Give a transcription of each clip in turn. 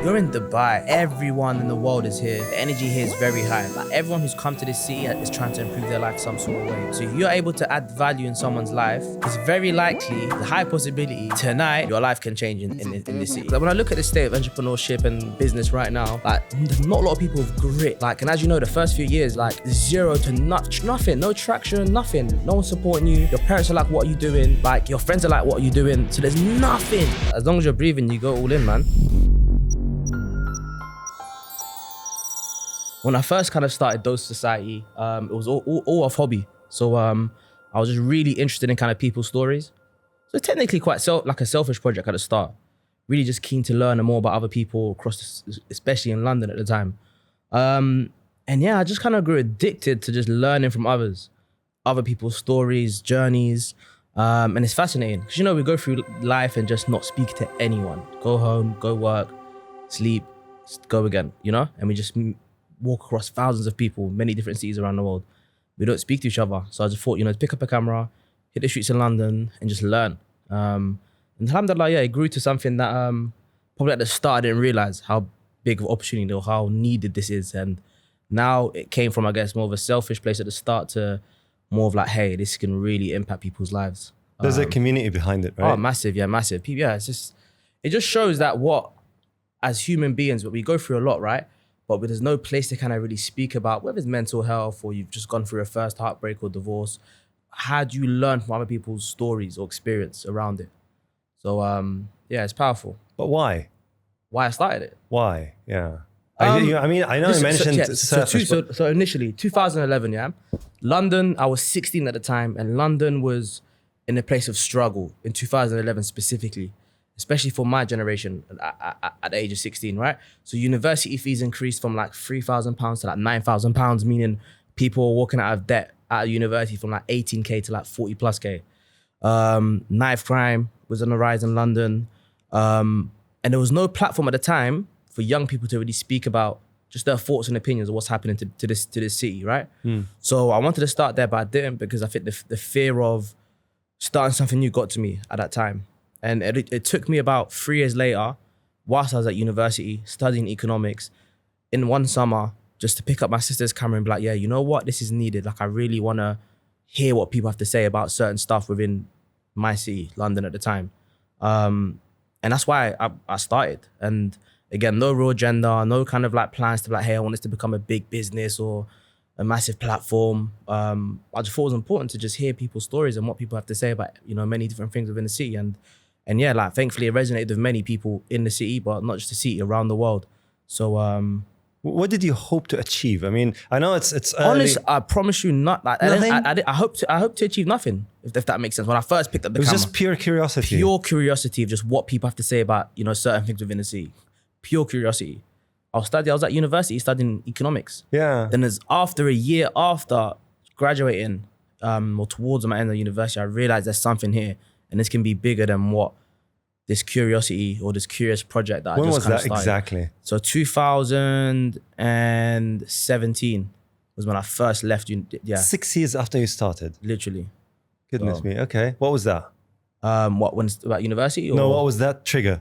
You're in Dubai. Everyone in the world is here. The energy here is very high. Like everyone who's come to this city is trying to improve their life some sort of way. So if you're able to add value in someone's life, it's very likely, the high possibility, tonight your life can change in this city. Like when I look at the state of entrepreneurship and business right now, like not a lot of people with grit. Like, and as you know, the first few years, like zero to nothing, no traction, nothing. No one supporting you. Your parents are like, what are you doing? Like your friends are like, what are you doing? So there's nothing. As long as you're breathing, you go all in, man. When I first kind of started Doze Society, it was all off hobby. So I was just really interested in kind of people's stories. So technically quite like a selfish project at the start. Really just keen to learn more about other people across, especially in London at the time. And yeah, I just kind of grew addicted to just learning from others, other people's stories, journeys. And it's fascinating because, you know, we go through life and just not speak to anyone. Go home, go work, sleep, go again, you know? And we just walk across thousands of people, many different cities around the world. We don't speak to each other. So I just thought, you know, to pick up a camera, hit the streets in London and just learn. And alhamdulillah, yeah, it grew to something that probably at the start I didn't realize how big of an opportunity or how needed this is. And now it came from, I guess, more of a selfish place at the start to more of like, hey, this can really impact people's lives. There's a community behind it, right? Oh, massive, yeah, massive. Yeah, it just shows that as human beings, we go through a lot, right? But there's no place to kind of really speak about, whether it's mental health or you've just gone through a first heartbreak or divorce. How do you learn from other people's stories or experience around it? So yeah, it's powerful. But why? Why I started it? Why? Yeah. I mean, I know you mentioned so initially, 2011, yeah, London, I was 16 at the time, and London was in a place of struggle in 2011 specifically, especially for my generation at the age of 16, right? So university fees increased from like £3,000 to like £9,000, meaning people were walking out of debt at university from like 18K to like 40 plus K. Knife crime was on the rise in London. And there was no platform at the time for young people to really speak about just their thoughts and opinions of what's happening to this city, right? So I wanted to start there, but I didn't because I think the fear of starting something new got to me at that time. And it took me about 3 years later, whilst I was at university studying economics, in one summer, just to pick up my sister's camera and be like, yeah, you know what? This is needed. Like, I really want to hear what people have to say about certain stuff within my city, London at the time. And that's why I started. And again, no real agenda, no kind of like plans to be like, hey, I want this to become a big business or a massive platform. I just thought it was important to just hear people's stories and what people have to say about, you know, many different things within the city. And yeah, like thankfully it resonated with many people in the city, but not just the city, around the world. So what did you hope to achieve? I mean, I know it's early. Honestly, I promise you not. Like, I hope to achieve nothing, if that makes sense. When I first picked up the camera, it was just pure curiosity. Pure curiosity of just what people have to say about, you know, certain things within the city. Pure curiosity. I was at university studying economics. Yeah. Then after a year after graduating, or towards my end of university, I realized there's something here, and this can be bigger than what this curiosity or this curious project that I just kind of started. When was that exactly? So 2017 was when I first left. Yeah. 6 years after you started. Literally. Goodness me. Okay. What was that? About university? Or? No, what was that trigger?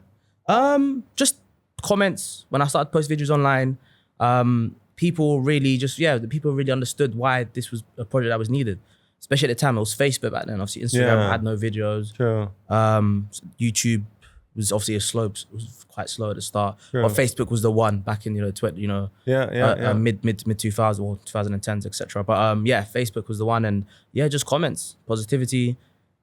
Just comments. When I started post videos online, people really understood why this was a project that was needed. Especially at the time, it was Facebook back then. Obviously, Instagram had no videos. Sure. YouTube was obviously was quite slow at the start. Sure. But Facebook was the one back in mid 2000s or 2010s, etc. But yeah, Facebook was the one, and yeah, just comments, positivity.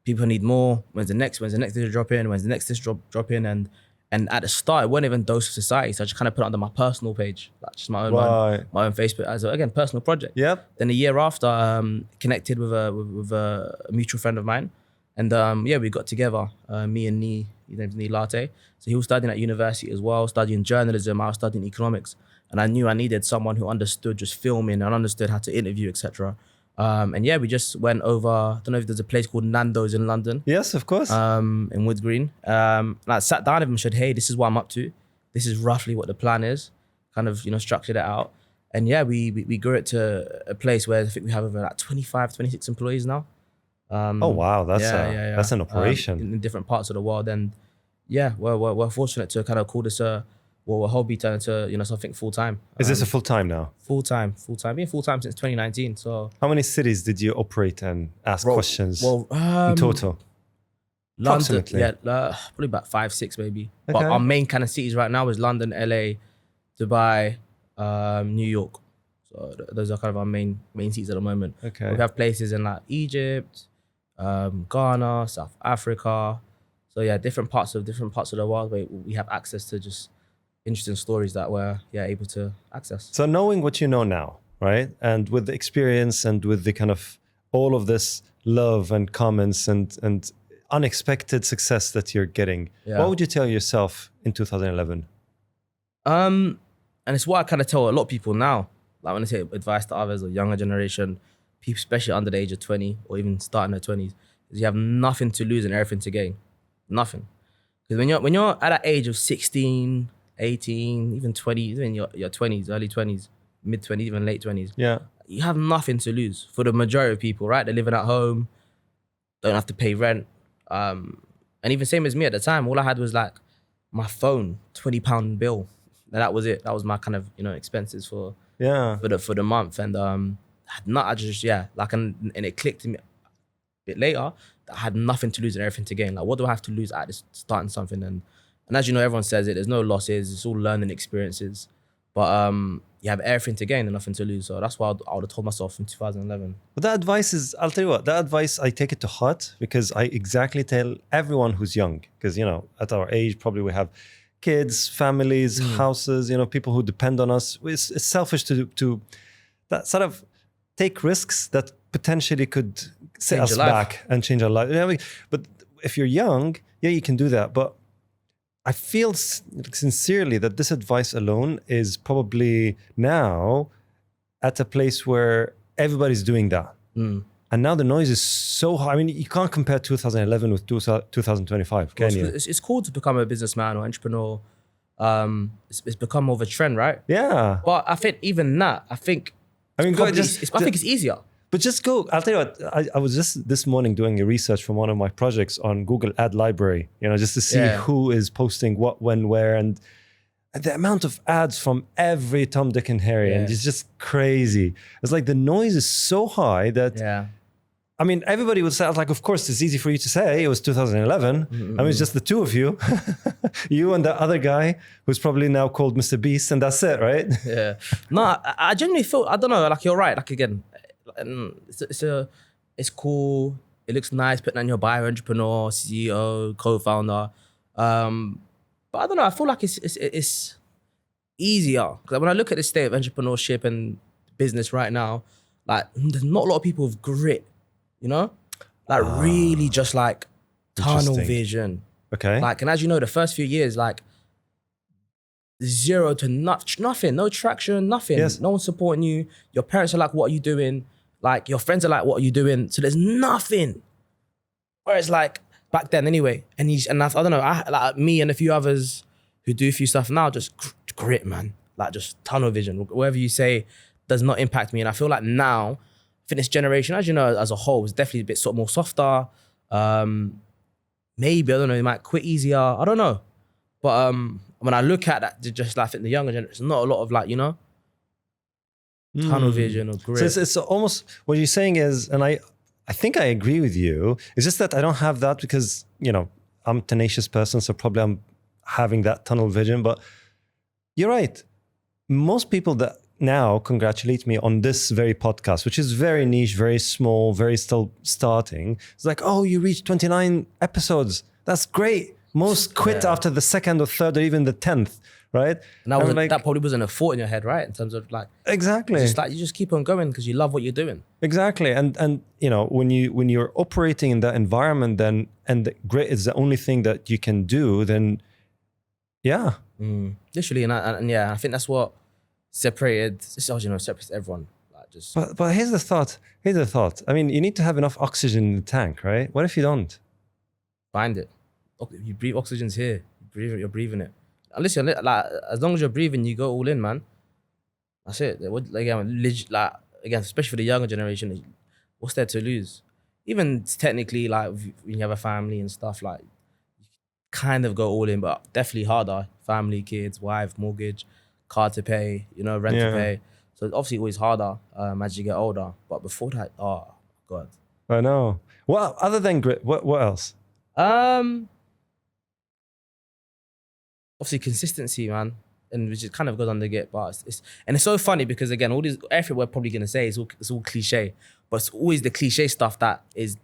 People need more. When's the next dish drop in? When's the next dish drop in? And at the start, it wasn't even Doze Society, so I just kind of put it under my personal page, like just my own my own Facebook as a personal project. Yep. Then a year after, connected with a mutual friend of mine, and yeah, we got together. Me and Nee, his name's Nee Latte. So he was studying at university as well, studying journalism. I was studying economics, and I knew I needed someone who understood just filming and understood how to interview, etc. And yeah, we just went over, I don't know if there's a place called Nando's in London. Yes, of course. In Woods Green. And I sat down with him and said, hey, this is what I'm up to. This is roughly what the plan is. Kind of, you know, structured it out. And yeah, we grew it to a place where I think we have over like 25, 26 employees now. Oh, wow. That's an operation. In different parts of the world. And yeah, we're fortunate to kind of call this a well, a hobby turned into, you know, something full-time. Is this a full time now? Full-time. Been full-time since 2019. So How many cities did you operate and ask questions well, in total? London, Approximately. yeah, probably about 5, 6 maybe. But Okay. our main kind of cities right now is London, LA, Dubai, New York. So those are kind of our main cities at the moment. Okay. We have places in like Egypt, Ghana, South Africa. So yeah, different parts of the world where we have access to just interesting stories that we're able to access. So knowing what you know now, right? And with the experience and with the kind of all of this love and comments and unexpected success that you're getting, Yeah. what would you tell yourself in 2011? And it's what I kind of tell a lot of people now. Like when I say advice to others or younger generation, people especially under the age of 20 or even starting their 20s, is you have nothing to lose and everything to gain. Nothing. Because when you're at that age of 16, 18, even 20, even your 20s, early 20s, mid 20s, even late 20s, Yeah. you have nothing to lose for the majority of people, right? They're living at home, don't have to pay rent. And even same as me at the time, all I had was like my phone, £20 bill. And that was it. That was my kind of, you know, expenses for Yeah. the month. And I just, and it clicked to me a bit later that I had nothing to lose and everything to gain. Like, what do I have to lose at this starting something? And as you know, everyone says it, there's no losses, it's all learning experiences. But you have everything to gain and nothing to lose. So that's what I would have told myself in 2011. But that advice is, I'll tell you what, that advice, I take it to heart because I exactly tell everyone who's young, because, you know, at our age, probably we have kids, families, houses, you know, people who depend on us. It's selfish to that sort of take risks that potentially could set Change us your life. back and change our life. You know, but if you're young, yeah, you can do that. But I feel sincerely that this advice alone is probably now at a place where everybody's doing that. And now the noise is so high. I mean, you can't compare 2011 with 2025, can you? It's cool to become a businessman or entrepreneur. It's become more of a trend, right? Yeah. But I think even that, I think it's easier. But just go. I'll tell you what. I was just this morning doing a research from one of my projects on Google Ad Library. You know, just to see who is posting what, when, where, and the amount of ads from every Tom, Dick, and Harry, and it's just crazy. It's like the noise is so high that. I mean, everybody would say, like, of course, it's easy for you to say. It was 2011. I mean, it's just the two of you, you and the other guy who's probably now called Mr. Beast, and that's it, right? Yeah. No, I genuinely feel, I don't know, like you're right. Like again, it's cool. It looks nice putting on your bio, entrepreneur, CEO, co-founder. But I don't know. I feel like it's easier because when I look at the state of entrepreneurship and business right now, like there's not a lot of people with grit. You know, like really just like tunnel vision. Okay. Like, and as you know, the first few years, like 0 to nothing, no traction, nothing. Yes. No one supporting you. Your parents are like, what are you doing? Like your friends are like, what are you doing? So there's nothing. Whereas like back then anyway, and I don't know, like me and a few others who do a few stuff now, just grit, man. Like just tunnel vision. Whatever you say does not impact me. And I feel like now, fitness generation, as you know, as a whole, is definitely a bit sort of more softer. Maybe, I don't know, they might quit easier. I don't know. But when I look at that, just like I think the younger generation, there's not a lot of like, you know, tunnel vision or grit. So it's almost, what you're saying is, and I think I agree with you, it's just that I don't have that because, you know, I'm a tenacious person, so probably I'm having that tunnel vision. But you're right. Most people that now congratulate me on this very podcast, which is very niche, very small, very still starting. It's like, oh, you reached 29 episodes. That's great. Most quit after the second or third or even the 10th, right? And that probably wasn't a thought in your head, right? In terms of like, exactly. Just like you just keep on going because you love what you're doing. Exactly. And you know, when you're operating in that environment, then and the grit is the only thing that you can do, then yeah. Literally, and yeah, I think that's what separates everyone. Like just But here's the thought. I mean, you need to have enough oxygen in the tank, right? What if you don't? find it. You breathe, oxygen's here. You're breathing it. And listen, like as long as you're breathing, you go all in, man. That's it. Again, especially for the younger generation, what's there to lose? Even technically, like when you have a family and stuff, like you kind of go all in, but definitely harder. Family, kids, wife, mortgage, car to pay, you know, rent to pay. So it's obviously always harder as you get older. But before that, oh God. I know. Well, other than Grit, what else? Obviously consistency, man. And which is kind of goes under Git, but it's so funny because again, all these everything we're probably gonna say is all cliche, but it's always the cliche stuff that is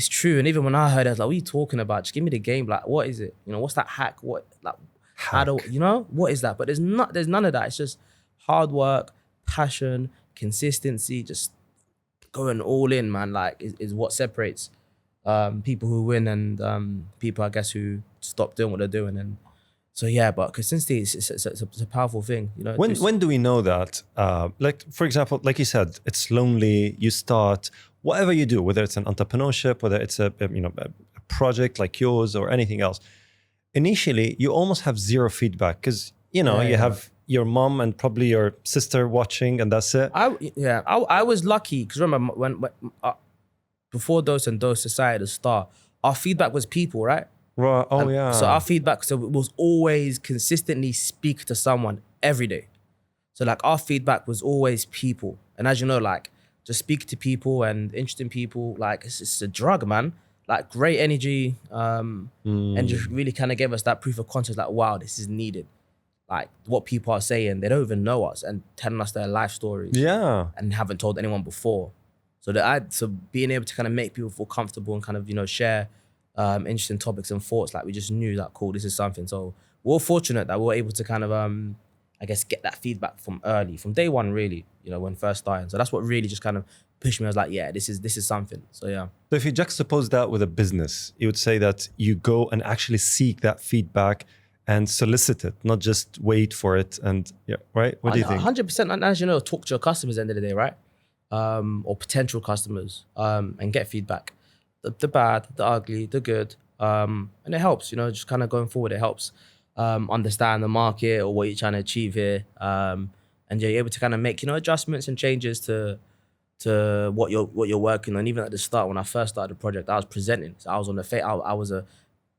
true. And even when I heard it, I was like, what are you talking about? Just give me the game. Like, what is it? You know, what's that hack? What, like, how do, you know, what is that? But there's none of that. It's just hard work, passion, consistency, just going all in, man. Like, is what separates people who win and people, I guess, who stop doing what they're doing. And so, yeah, but consistency it's a powerful thing. You know, when do we know that? Like, for example, like you said, it's lonely. You start whatever you do, whether it's an entrepreneurship, whether it's a project like yours or anything else. Initially, you almost have zero feedback because you have your mom and probably your sister watching, and that's it. I was lucky because remember when before Doze and Doze Society to start, our feedback was people, right? Right. Oh, yeah. So our feedback, so it was always consistently speak to someone every day. So like our feedback was always people. And as you know, like just speak to people and interesting people, like it's a drug, man. Like great energy and just really kind of gave us that proof of concept, like, wow, this is needed. Like what people are saying, they don't even know us and telling us their life stories. Yeah. And haven't told anyone before. So so being able to kind of make people feel comfortable and kind of, you know, share interesting topics and thoughts, like we just knew that, cool, this is something. So we're fortunate that we were able to kind of, I guess, get that feedback from day one, really, you know, when first starting. So that's what really just kind of pushed me. I was like, yeah, this is something. So yeah. So if you juxtapose that with a business, you would say that you go and actually seek that feedback and solicit it, not just wait for it. And yeah, right? What do you think? 100%. And as you know, talk to your customers at the end of the day, right? Or potential customers, and get feedback. The bad, the ugly, the good. And it helps, you know, just kind of going forward, it helps understand the market or what you're trying to achieve here. And you're able to kind of make, you know, adjustments and changes to what you're working on. Even at the start, when I first started the project, I was presenting. So I was on the face, I was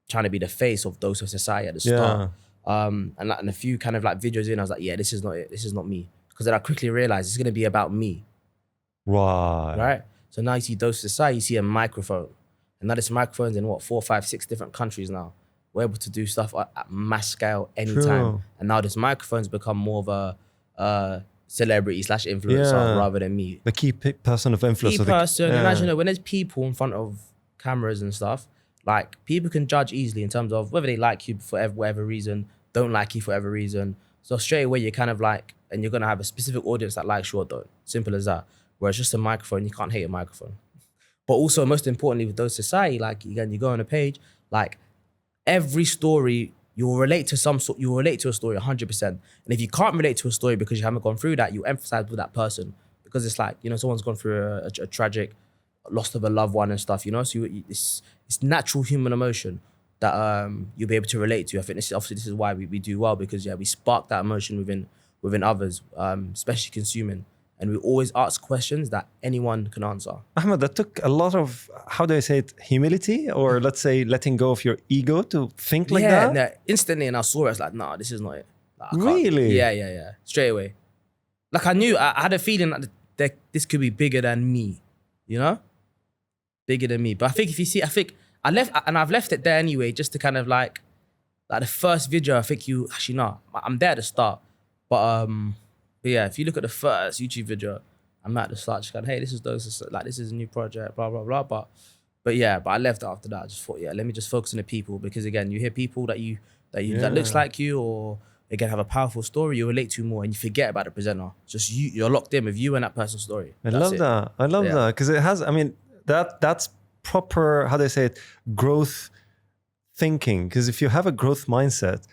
trying to be the face of Doze Society at the start. And a few kind of like videos in, I was like, yeah, this is not it. This is not me. Because then I quickly realized it's going to be about me. Right. So now you see Doze Society, you see a microphone. And now this microphone's in 4, 5, 6 different countries now. We're able to do stuff at mass scale anytime. True. And now this microphone's become more of a celebrity / influencer rather than me. The key person of influence. Key person. And as you know, when there's people in front of cameras and stuff, like people can judge easily in terms of whether they like you for whatever reason, don't like you for whatever reason. So straight away, you're kind of like, and you're going to have a specific audience that likes you or don't. Simple as that. Whereas just a microphone, you can't hate a microphone. But also, most importantly, with Doze Society, like again, you go on a page, like every story, you'll relate to a story 100%. And if you can't relate to a story because you haven't gone through that, you emphasize with that person. Because it's like, you know, someone's gone through a tragic loss of a loved one and stuff, you know? So it's natural human emotion that you'll be able to relate to. I think this is why we do well, because we spark that emotion within others, especially consuming. And we always ask questions that anyone can answer. Ahmed, that took a lot of, how do I say it, humility, or let's say letting go of your ego to think like that? Yeah, instantly. And I saw it, I was like, nah, this is not it. Like, really? Yeah. Straight away. Like I knew, I had a feeling that this could be bigger than me, you know? Bigger than me. But I think if you see, I've left it there anyway, just to kind of like the first video, I think I'm there at the start. But yeah, if you look at the first YouTube video, I'm at the start just going, hey, this is Doze, like this is a new project, blah, blah, blah. But I left after that. I just thought, let me just focus on the people, because again, you hear people that looks like you, or again have a powerful story you relate to more, and you forget about the presenter. Just you're locked in with you and that person's story. I love that because it has, I mean, that's proper, how do I say it, growth thinking. Because if you have a growth mindset,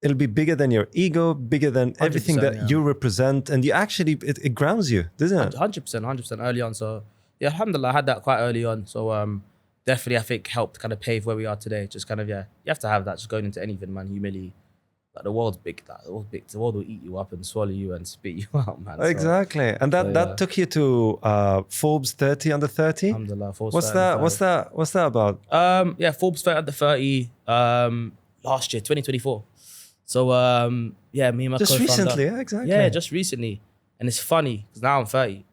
it'll be bigger than your ego, bigger than everything that you represent. And you actually, it grounds you, doesn't it? 100% early on. So yeah, alhamdulillah, I had that quite early on. So definitely I think helped kind of pave where we are today. Just kind of, you have to have that just going into anything, man. Humility, Like the world's big. Like, the world's big. The world will eat you up and swallow you and spit you out, man. So, Exactly. And that yeah. took you to Forbes 30 under 30. Alhamdulillah, Forbes What's 30 under that? What's that about? 30. Yeah, Forbes 30 under 30. Last year, 2024. So yeah, me and my Just co-founder. recently, yeah, exactly. Yeah, just recently. And it's funny because now I'm 30.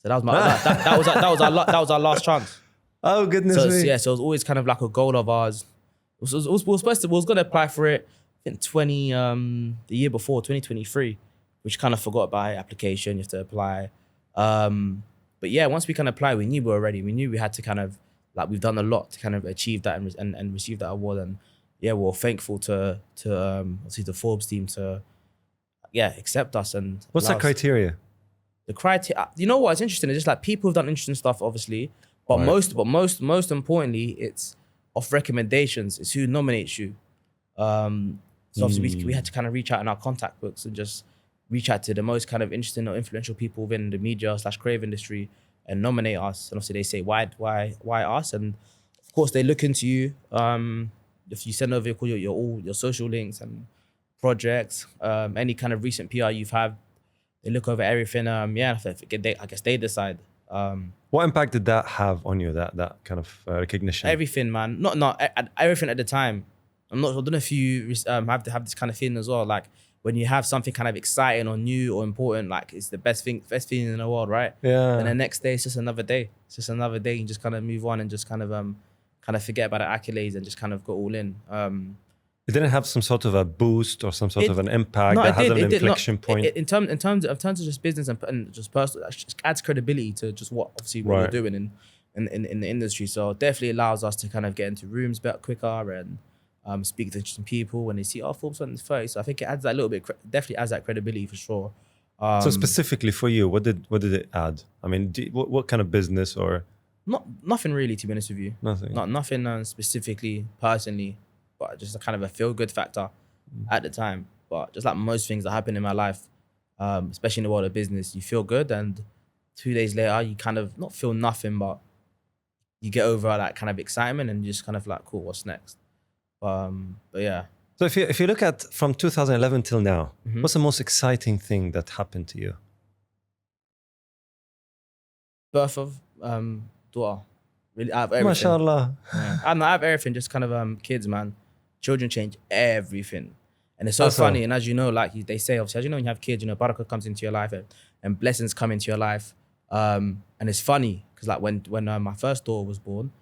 So that was my that was our last chance. Oh goodness So me. yeah, so it was always kind of like a goal of ours. We was gonna apply for it in the year before, 2023, which kind of forgot about it, application, you have to apply. But yeah, once we kind of applied, we knew we were ready. We knew we had to kind of, like, we've done a lot to kind of achieve that and receive that award. And yeah, we're thankful to obviously the Forbes team to accept us. And What's allow that us. criteria? The criteria, you know what's interesting? It's just like people have done interesting stuff, obviously, but Right. most importantly, it's of recommendations. It's who nominates you. So obviously we had to kind of reach out in our contact books and just reach out to the most kind of interesting or influential people within the media / creative industry and nominate us. And obviously they say why us? And of course they look into you. If you send over all your social links and projects, any kind of recent PR you've had, they look over everything. I guess they decide. What impact did that have on you? That kind of recognition. Everything, man. Not everything at the time. I don't know if you have to have this kind of feeling as well. Like when you have something kind of exciting or new or important, like it's the best feeling in the world, right? Yeah. And the next day, it's just another day. It's just another day. You just kind of move on and just kind of forget about the accolades and just kind of go all in. It didn't have some sort of a boost or some sort of an impact that has an inflection point. In terms of just business and just personal, it just adds credibility to just what we're doing in the industry. So it definitely allows us to kind of get into rooms better quicker and speak to interesting people when they see Forbes on 30. So I think it adds that little bit, definitely adds that credibility for sure. So specifically for you, what did it add? I mean, what kind of business or? Nothing really, to be honest with you. Nothing. Nothing specifically, personally, but just a kind of a feel-good factor at the time. But just like most things that happen in my life, especially in the world of business, you feel good, and 2 days later, you kind of not feel nothing, but you get over that kind of excitement, and you just kind of like, cool, what's next? But yeah. So if you look at from 2011 till now, what's the most exciting thing that happened to you? Birth of daughter. Really, I have everything. MashaAllah. Yeah. I have everything, just kind of kids, man. Children change everything. And it's so funny. And as you know, like they say, obviously, as you know, when you have kids, barakah comes into your life and blessings come into your life. And it's funny because like when my first daughter was born,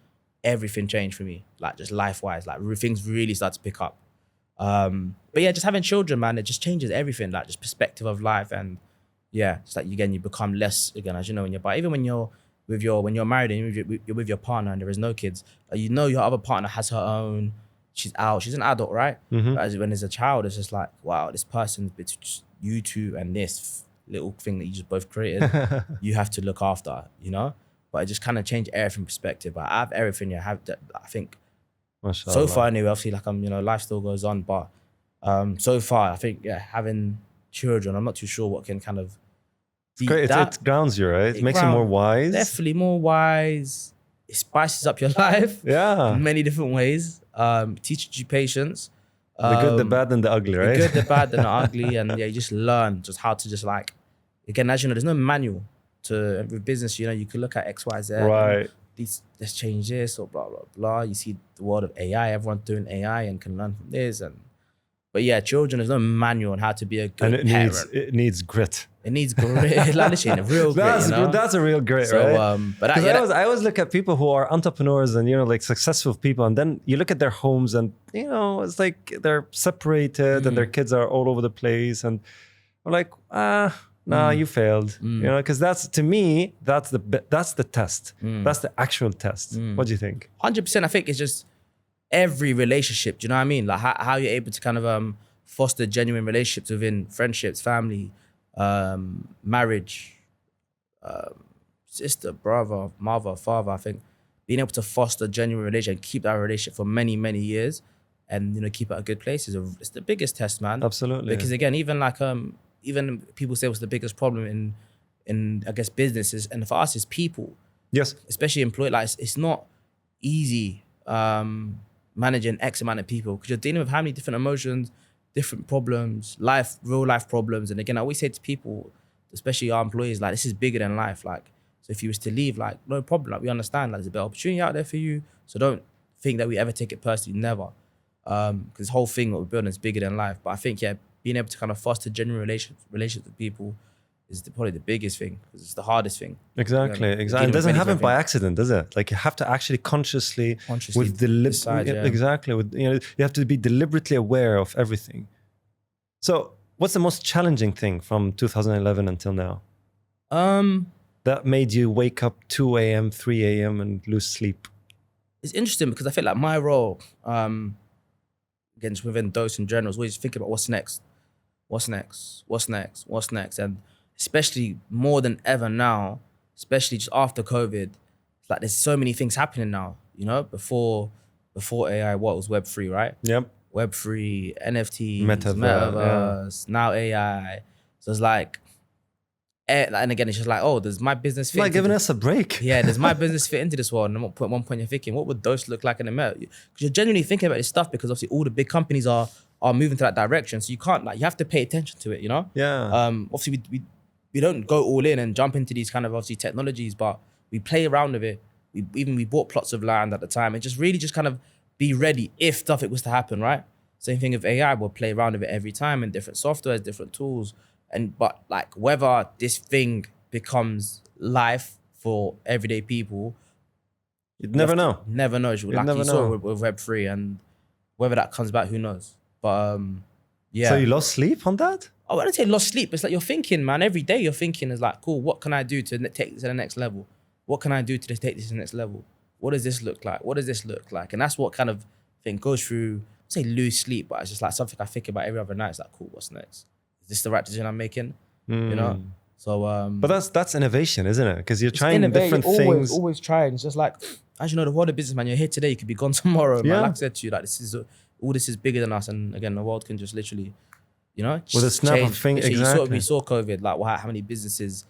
everything changed for me, like just life-wise, like things really start to pick up. But yeah, just having children, man, it just changes everything, like just perspective of life. And yeah, it's like, again, you become less, again, as you know, even when you're married and you're with your partner and there is no kids, your other partner has her own, she's an adult, right? But when there's a child, it's just like, wow, this person's just you two and this little thing that you just both created, you have to look after, But it just kind of changed everything perspective. But I have everything. I think MashaAllah. so far anyway, obviously, like life still goes on, but so far I think having children, I'm not too sure what can kind of Great. It grounds you, right? It makes you more wise. Definitely more wise. It spices up your life. Yeah. In many different ways. Teaches you patience. The good, the bad, and the ugly, right? The good, the bad, and the ugly. And yeah, you just learn just how to just like, again, as you know, there's no manual to with business. You can look at X, Y, Z. Right. Let's change this or blah, blah, blah. You see the world of AI. Everyone's doing AI and can learn from this. But yeah, children, there's no manual on how to be a good parent. It needs grit. It needs grit. Literally, a real grit. That's a real grit, right? I always look at people who are entrepreneurs and like successful people, and then you look at their homes, and it's like they're separated and their kids are all over the place, and I'm like, nah, you failed. Because that's, to me, that's the test. That's the actual test. What do you think? 100%. I think it's just every relationship. Do you know what I mean? Like how you're able to kind of foster genuine relationships within friendships, family, marriage, sister, brother, mother, father. I think being able to foster genuine relationship and keep that relationship for many, many years, and keep it at a good place it's the biggest test, man. Absolutely. Because again, even people say what's the biggest problem in I guess businesses, and for us, it's people. Yes. Especially employed. Like it's not easy managing X amount of people because you're dealing with how many different emotions, different problems, real life problems. And again, I always say to people, especially our employees, like, this is bigger than life. Like, so if you was to leave, like, no problem. Like, we understand, like, there's a better opportunity out there for you. So don't think that we ever take it personally, never. Because this whole thing that we're building is bigger than life. But I think, yeah, being able to kind of foster genuine relationships with people is probably the biggest thing, because it's the hardest thing. Exactly. It doesn't happen by accident, does it? Like, you have to actually consciously decide, exactly. You have to be deliberately aware of everything. So, what's the most challenging thing from 2011 until now? That made you wake up 2 a.m., 3 a.m. and lose sleep? It's interesting because I feel like my role, again, just within Doze in general, is always thinking about what's next. And especially more than ever now, especially just after COVID, it's like there's so many things happening now, you know? Before AI, what was Web3, right? Yep. Web3, NFTs, Metaverse, now AI. So it's like, and again, it's just like, oh, does my business fit? Like giving us a break. Yeah, does my business fit into this world? And at one point you're thinking, what would Doze look like in the meta? Because you're genuinely thinking about this stuff, because obviously all the big companies are moving to that direction. So you can't, like, you have to pay attention to it, you know? Yeah. Obviously we don't go all in and jump into these kind of obviously technologies, but we play around with it. We bought plots of land at the time, and just really just kind of be ready if stuff it was to happen, right? Same thing with AI, we'll play around with it every time, and different softwares, different tools. But like, whether this thing becomes life for everyday people, you'd never know. Never know. Like you saw with Web3, and whether that comes back, who knows? But yeah. So you lost sleep on that? I wouldn't say lost sleep. It's like you're thinking, man. Every day you're thinking is like, cool, what can I do to take this to the next level? What can I do to take this to the next level? What does this look like? What does this look like? And that's what kind of thing goes through, I say lose sleep, but it's just like something I think about every other night. It's like, cool, what's next? Is this the right decision I'm making? You know? So but that's innovation, isn't it? Because you're trying different things. Always trying. It's just like, as you know, the world of business, man, you're here today, you could be gone tomorrow. Yeah. Man. Like I said to you, like, all this is bigger than us. And again, the world can just literally, you know, with a snap of fingers. Exactly. We saw COVID, like how many businesses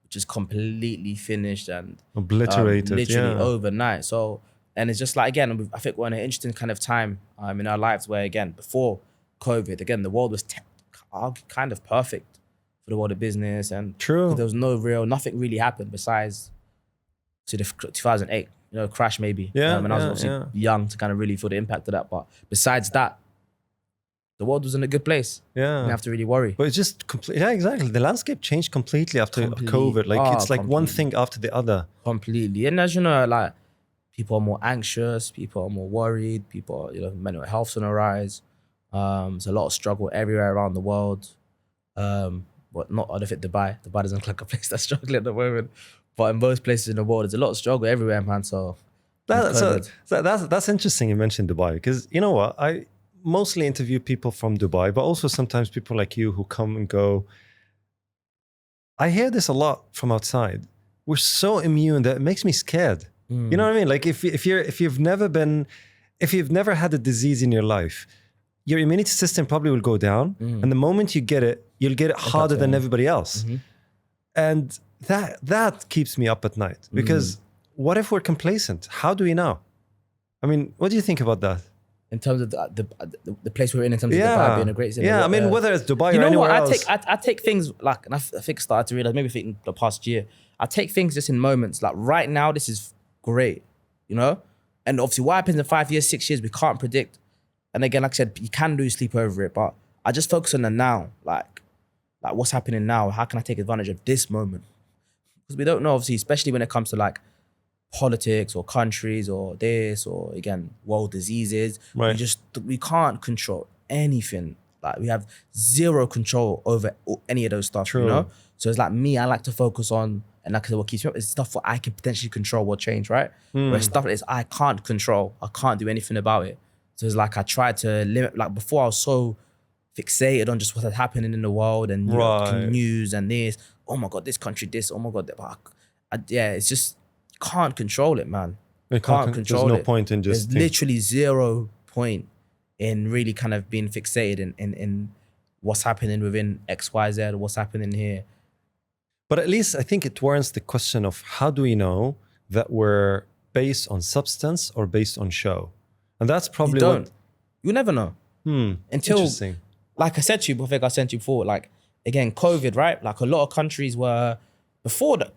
just completely finished and obliterated, literally overnight. So, and it's just like, again, I think we're in an interesting kind of time in our lives where, again, before COVID, again, the world was kind of perfect for the world of business, and true, there was nothing really happened besides to the 2008, you know, crash maybe. And I was obviously young to kind of really feel the impact of that. But besides that, the world was in a good place. Yeah. You didn't have to really worry. But it's just completely, exactly. The landscape changed completely after COVID. Like, it's like one thing after the other. Completely. And as you know, like, people are more anxious, people are more worried, people are, you know, mental health's on the rise. There's a lot of struggle everywhere around the world. But not, I don't think Dubai doesn't look like a place that's struggling at the moment. But in most places in the world, there's a lot of struggle everywhere, man. So that's interesting you mentioned Dubai, because you know what? I mostly interview people from Dubai, but also sometimes people like you who come and go. I hear this a lot from outside. We're so immune that it makes me scared. You know what I mean? Like, if you've never had a disease in your life, your immunity system probably will go down, and the moment you get it, you'll get it harder than everybody else. And that keeps me up at night, because what if we're complacent? How do we know? I mean, what do you think about that? In terms of the place we're in terms of Dubai being a great city. Yeah, I mean, whether it's Dubai or anywhere else. I take things like, and I think I started to realize, maybe think the past year, I take things just in moments. Like, right now, this is great, you know? And obviously what happens in 5 years, 6 years, we can't predict. And again, like I said, you can lose sleep over it, but I just focus on the now. Like what's happening now? How can I take advantage of this moment? Because we don't know, obviously, especially when it comes to like politics or countries or this, or again, world diseases. Right. We can't control anything. Like, we have zero control over any of those stuff. True. You know? So it's like me, I like to focus on, and like what keeps me up is stuff what I can potentially control or change, right? Where stuff that is I can't control, I can't do anything about it. So it's like I try to limit, like before I was so fixated on just what had happening in the world and news and this, oh my God, this country, this, oh my God, that. It's just, can't control it, man. Can't control it. There's no point in just... There's literally 0 point in really kind of being fixated in what's happening within X, Y, Z, what's happening here. But at least I think it warrants the question of, how do we know that we're based on substance or based on show? And that's probably You never know. Until, interesting. like I said to you, I think I sent you before, like, again, COVID, right? Like a lot of countries were, before that,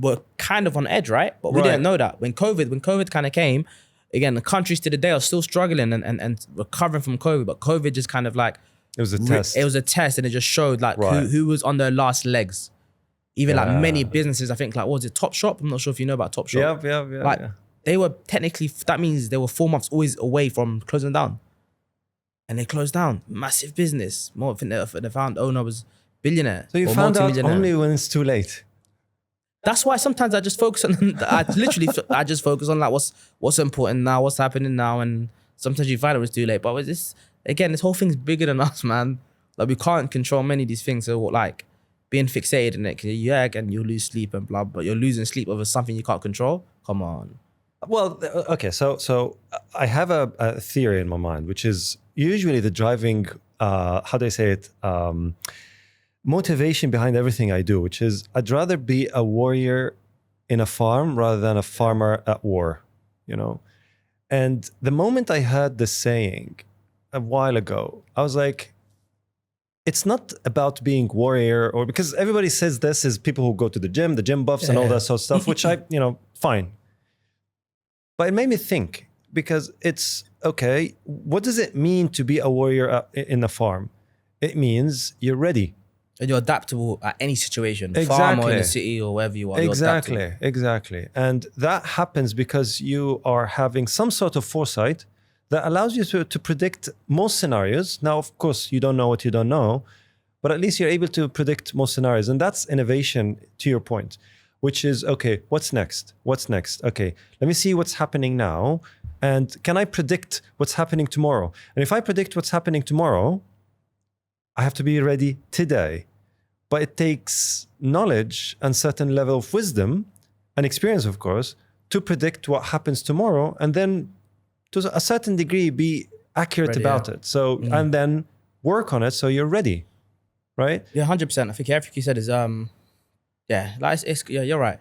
were kind of on edge, right? But we didn't know that. When COVID kind of came, again, the countries to the day are still struggling and recovering from COVID, but COVID just kind of like, it was a test. It was a test, and it just showed like who was on their last legs. Even like many businesses, I think, like, what was it, Topshop? I'm not sure if you know about Topshop. Yeah. Like, they were technically, that means they were 4 months always away from closing down. And they closed down. Massive business. More, I think the founder owner was billionaire. So you found out only when it's too late. That's why sometimes I just focus on, I just focus on like what's important now, what's happening now. And sometimes you find it was too late. But this whole thing's bigger than us, man. Like, we can't control many of these things. So like being fixated in it, again, you'll lose sleep and blah, but you're losing sleep over something you can't control. Come on. Well, okay. So I have a theory in my mind, which is usually the driving, how do I say it? Motivation behind everything I do, which is I'd rather be a warrior in a farm rather than a farmer at war, you know? And the moment I heard this saying a while ago, I was like, it's not about being warrior, or because everybody says this is people who go to the gym buffs and all that sort of stuff, which fine. But it made me think, because it's, okay, what does it mean to be a warrior in a farm? It means you're ready. And you're adaptable at any situation, Exactly. farm or in the city or wherever you are. Exactly. And that happens because you are having some sort of foresight that allows you to predict most scenarios. Now, of course, you don't know what you don't know, but at least you're able to predict most scenarios. And that's innovation, to your point, which is, okay, what's next? Okay, let me see what's happening now. And can I predict what's happening tomorrow? And if I predict what's happening tomorrow, I have to be ready today. But it takes knowledge and certain level of wisdom and experience, of course, to predict what happens tomorrow, and then to a certain degree be accurate about it. So, and then work on it so you're ready, right? Yeah, 100%. I think everything you said is you're right.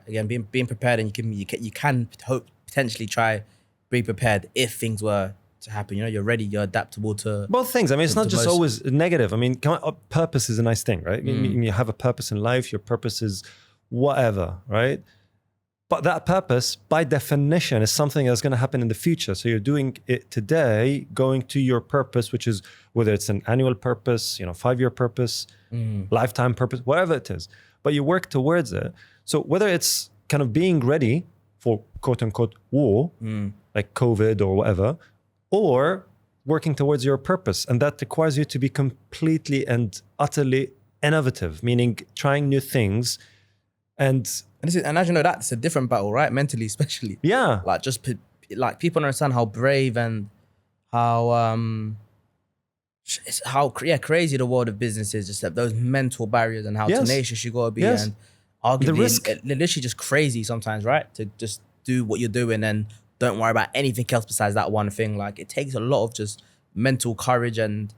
Again, being prepared, and you can hope potentially try be prepared if things were to happen. You know, you're ready, you're adaptable to both things. I mean, it's not just always negative. I mean, purpose is a nice thing, right? You have a purpose in life. Your purpose is whatever, right? But that purpose, by definition, is something that's going to happen in the future. So you're doing it today, going to your purpose, which is whether it's an annual purpose, 5-year purpose, lifetime purpose, whatever it is. But you work towards it. So whether it's kind of being ready for quote unquote war, like COVID or whatever, or working towards your purpose. And that requires you to be completely and utterly innovative, meaning trying new things. And as you know, that's a different battle, right? Mentally, especially. Yeah. Like people don't understand how brave and how crazy the world of business is. Just those mental barriers and how tenacious you gotta be, and arguably the risk. Literally just crazy sometimes, right? To just do what you're doing and don't worry about anything else besides that one thing. Like, it takes a lot of just mental courage and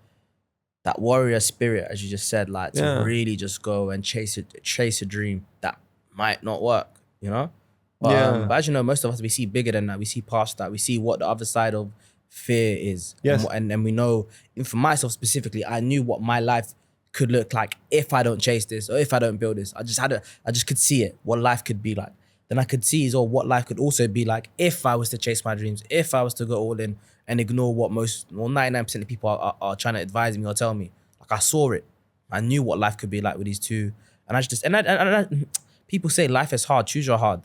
that warrior spirit, as you just said, like to really just go and chase a dream that might not work, you know? But as you know, most of us, we see bigger than that. We see past that. We see what the other side of fear is. Yes. And we know, and for myself specifically, I knew what my life could look like if I don't chase this or if I don't build this. I just could see it, what life could be like. Then I could see what life could also be like if I was to chase my dreams, if I was to go all in and ignore what 99% of people are trying to advise me or tell me. Like, I saw it. I knew what life could be like with these two. And people say life is hard, choose your hard.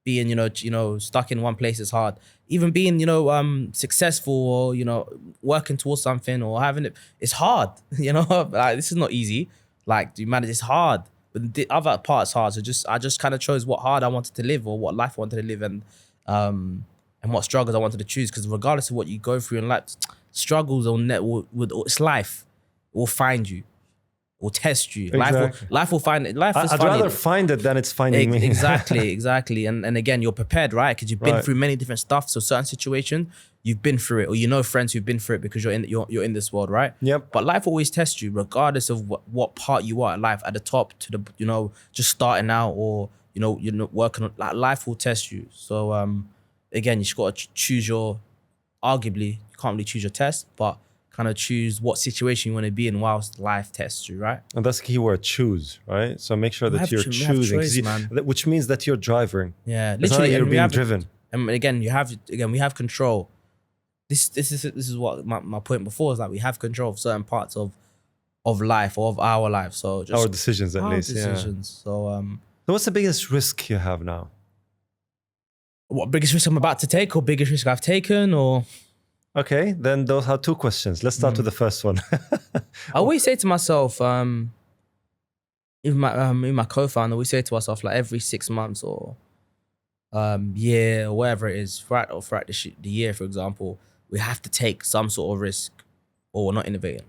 Being, stuck in one place is hard. Even being, successful or, working towards something or having it's hard, Like, this is not easy. Like, do you manage? It's hard. But the other part's hard. So I just kind of chose what hard I wanted to live or what life I wanted to live and what struggles I wanted to choose. Because regardless of what you go through in life, struggles it's life. It will find you. It will test you. Exactly. Life will find it. Life is I'd funny. rather find it than it's finding me. Exactly. And again, you're prepared, right? Because you've been through many different stuff. So certain situations, you've been through it, or friends who've been through it because you're in this world, right? Yep. But life always tests you, regardless of what part you are in life, at the top to the just starting out or you're not working on. Like, life will test you. So again, you just got to choose your. Arguably, you can't really choose your test, but kind of choose what situation you want to be in whilst life tests you, right? And that's the key word, choose, right? So make sure that you're choosing, 'cause man. which means that you're driving. Yeah, It's not that literally, you're and being driven. And again, we have control. This is what my point before is, like, we have control of certain parts of life, or of our life. So just Our decisions, at least. decisions. Yeah. So So what's the biggest risk you have now? what biggest risk I'm about to take, or biggest risk I've taken, or Okay, then those are two questions. Let's start with the first one. I always say to myself, even my co-founder, we say to ourselves, like, every 6 months or year or whatever it is, throughout the year, for example, we have to take some sort of risk, or we're not innovating.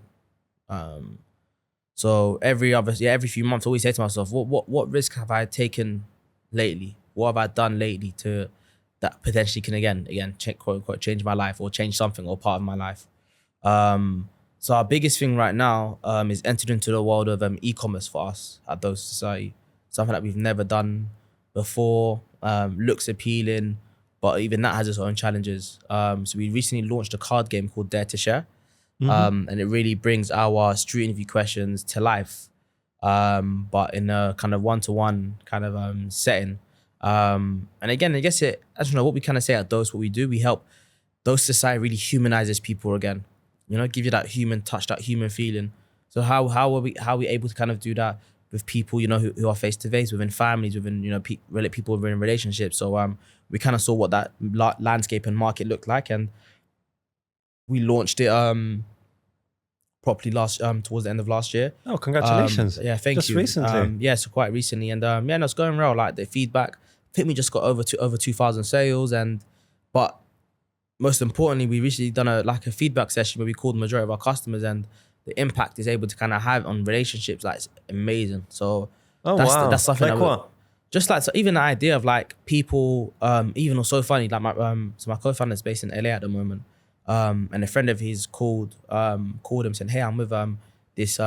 So every few months, I always say to myself, what risk have I taken lately? What have I done lately to that potentially can again quote unquote change my life, or change something, or part of my life? So our biggest thing right now is entered into the world of e-commerce for us at Doze Society. Something that we've never done before. Looks appealing, but even that has its own challenges. So we recently launched a card game called Dare to Share. And it really brings our street interview questions to life, but in a kind of one-to-one kind of setting. And again, I guess I don't know what we kind of say at Doze. What we do, we help Doze Society really humanizes people again. Give you that human touch, that human feeling. So how are we able to kind of do that with people, who are face to face, within families, within people within relationships. So we kind of saw what that landscape and market looked like, and we launched it properly towards the end of last year. Oh, congratulations. Yeah, thank you. Just recently. So quite recently. And no, it's going well. Like, the feedback, I think we just got over 2,000 sales. But most importantly, we recently done a feedback session where we called the majority of our customers, and the impact is able to kind of have on relationships, like, it's amazing. So that's something like what? Just like, so even the idea of like people, even was so funny, like my co-founder is based in LA at the moment. And a friend of his called him saying, hey, I'm with this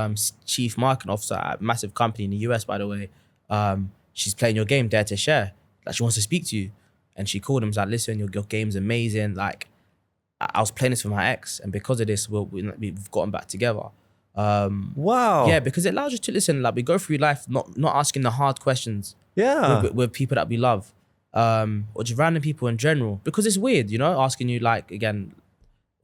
chief marketing officer at a massive company in the US, by the way. She's playing your game, Dare to Share. Like, she wants to speak to you. And she called him, was like, listen, your game's amazing. Like, I was playing this with my ex, and because of this, we've gotten back together. Wow. Yeah, because it allows you to listen. Like, we go through life not asking the hard questions. Yeah. With people that we love, or just random people in general, because it's weird, asking you, like, again,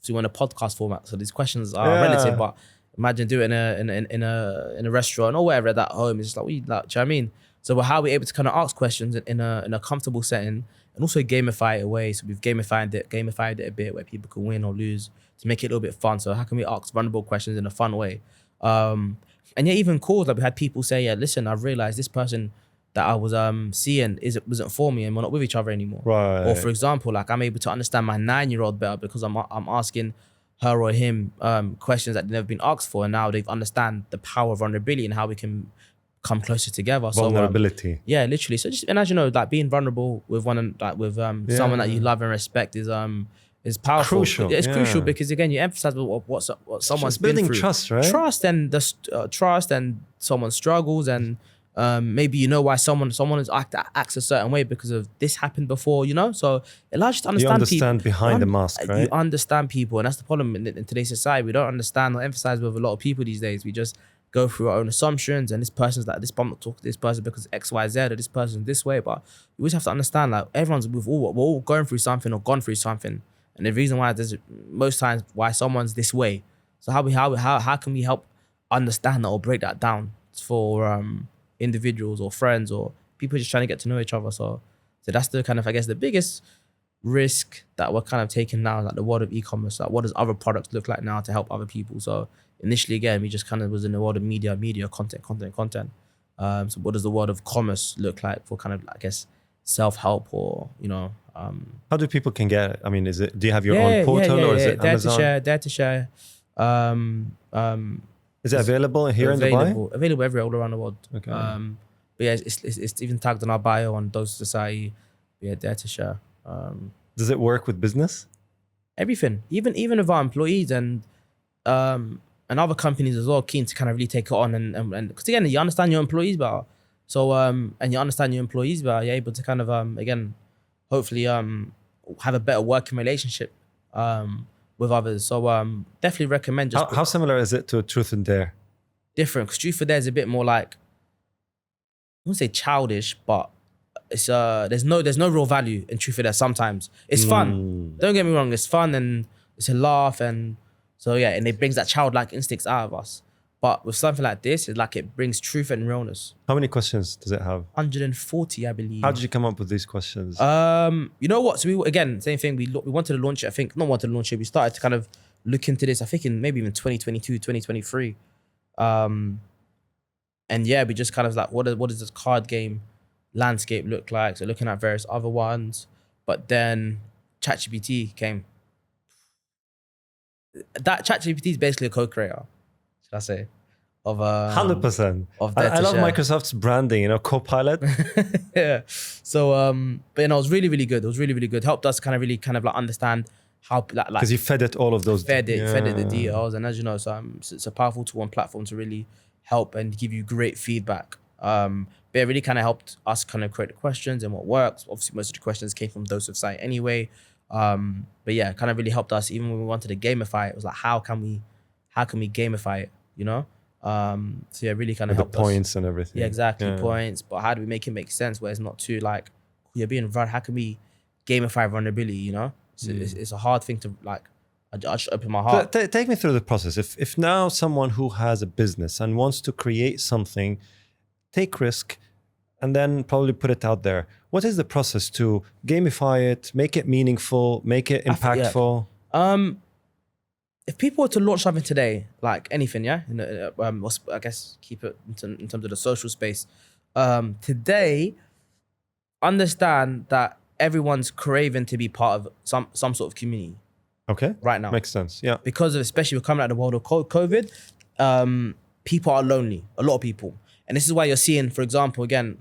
if you want a podcast format, so these questions are relative. But imagine doing it in a restaurant or wherever at home. It's just like, what you like? Do you know what I mean? So how are we able to kind of ask questions in a comfortable setting, and also gamify it away? So we've gamified it a bit, where people can win or lose, to make it a little bit fun. So how can we ask vulnerable questions in a fun way? And yeah, even calls, like, we had people say, yeah, listen, I've realized this person that I was seeing wasn't for me, and we're not with each other anymore. Right. Or, for example, like, I'm able to understand my 9-year-old better because I'm asking her or him questions that they've never been asked for, and now they've understand the power of vulnerability and how we can come closer together. Vulnerability. So, yeah, literally. So just, and as you know, like, being vulnerable with someone that you love and respect is powerful. Crucial. It's crucial, because again, you emphasize what someone's It's building been through. trust, right? Trust and someone's struggles, and maybe why someone acts a certain way because of this happened before, So it allows you to understand people. You understand behind the mask, right? You understand people, and that's the problem in today's society. We don't understand or emphasize with a lot of people these days. We just go through our own assumptions, and this person's like this. I'm not talking to this person because X, Y, Z, or this person's this way. But you always have to understand, like, we're all going through something or gone through something, and the reason why there's most times why someone's this way. So how can we help understand that or break that down for individuals or friends or people just trying to get to know each other? So that's the kind of, I guess, the biggest risk that we're kind of taking now, like the world of e-commerce. Like, what does other products look like now to help other people? So initially, again, we just kind of was in the world of media, content. So what does the world of commerce look like for kind of, I guess, self-help, or how do people can get it? I mean, do you have your own portal, or is it Amazon? Dare to Share. Is it available here in Dubai? Available everywhere, all around the world. Okay. But yeah, it's even tagged on our bio on Doze Society. Yeah, Dare to Share. Does it work with business? Everything, even with our employees and other companies as well, keen to kind of really take it on, and because again, you understand your employees better. So and you understand your employees better, you're able to kind of again, hopefully have a better working relationship with others. So definitely recommend just How similar is it to Truth and Dare? different, because Truth or Dare is a bit more like, I wouldn't say childish, but it's there's no real value in Truth or Dare. Sometimes it's fun. Don't get me wrong, it's fun and it's a laugh, and so yeah, and it brings that childlike instincts out of us. But with something like this, it's like it brings truth and realness. How many questions does it have? 140, I believe. How did you come up with these questions? You know what? So we again, same thing. We wanted to launch it. I think not wanted to launch it. We started to kind of look into this. I think in maybe even 2022, 2023. And yeah, we just kind of like, what does this card game landscape look like? So looking at various other ones, but then ChatGPT came. That ChatGPT is basically a co-creator, should I say, of 100%. Of I love share. Microsoft's branding, you know, Copilot. Yeah. So but you know, it was really, really good. It was really, really good. Helped us kind of like understand how like Because you fed it all of those. fed it the details, and as you know, so it's a powerful tool and platform to really help and give you great feedback. But it really kind of helped us kind of create the questions and what works. Obviously, most of the questions came from Doze site anyway. But yeah, it kind of really helped us even when we wanted to gamify it. It was like, how can we gamify it? You know. So yeah, really kind of helped the points and everything. Yeah, exactly, points. But how do we make it make sense where it's not too like you're being run? How can we gamify vulnerability? You know, it's a hard thing to like. I should open my heart. Take me through the process. If now someone who has a business and wants to create something, take risk, and then probably put it out there. What is the process to gamify it, make it meaningful, make it impactful? If people were to launch something today, like anything, yeah, I guess keep it in terms of the social space. Today, understand that everyone's craving to be part of some sort of community. Okay. Right now. Makes sense. Yeah. Because of, especially we're coming out of the world of COVID, people are lonely, a lot of people. And this is why you're seeing, for example, again,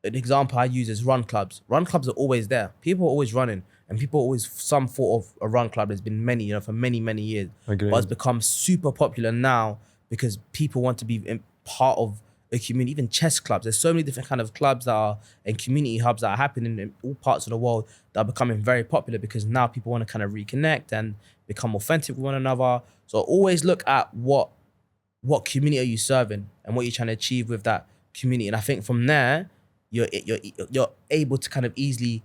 an example I use is run clubs. Run clubs are always there. People are always running, and people are always some thought of a run club. There's been many, for many, many years. Agreed. But it's become super popular now because people want to be part of a community, even chess clubs. There's so many different kind of clubs that are and community hubs that are happening in all parts of the world that are becoming very popular because now people want to kind of reconnect and become authentic with one another. So always look at what community are you serving and what you're trying to achieve with that community. And I think from there, you're able to kind of easily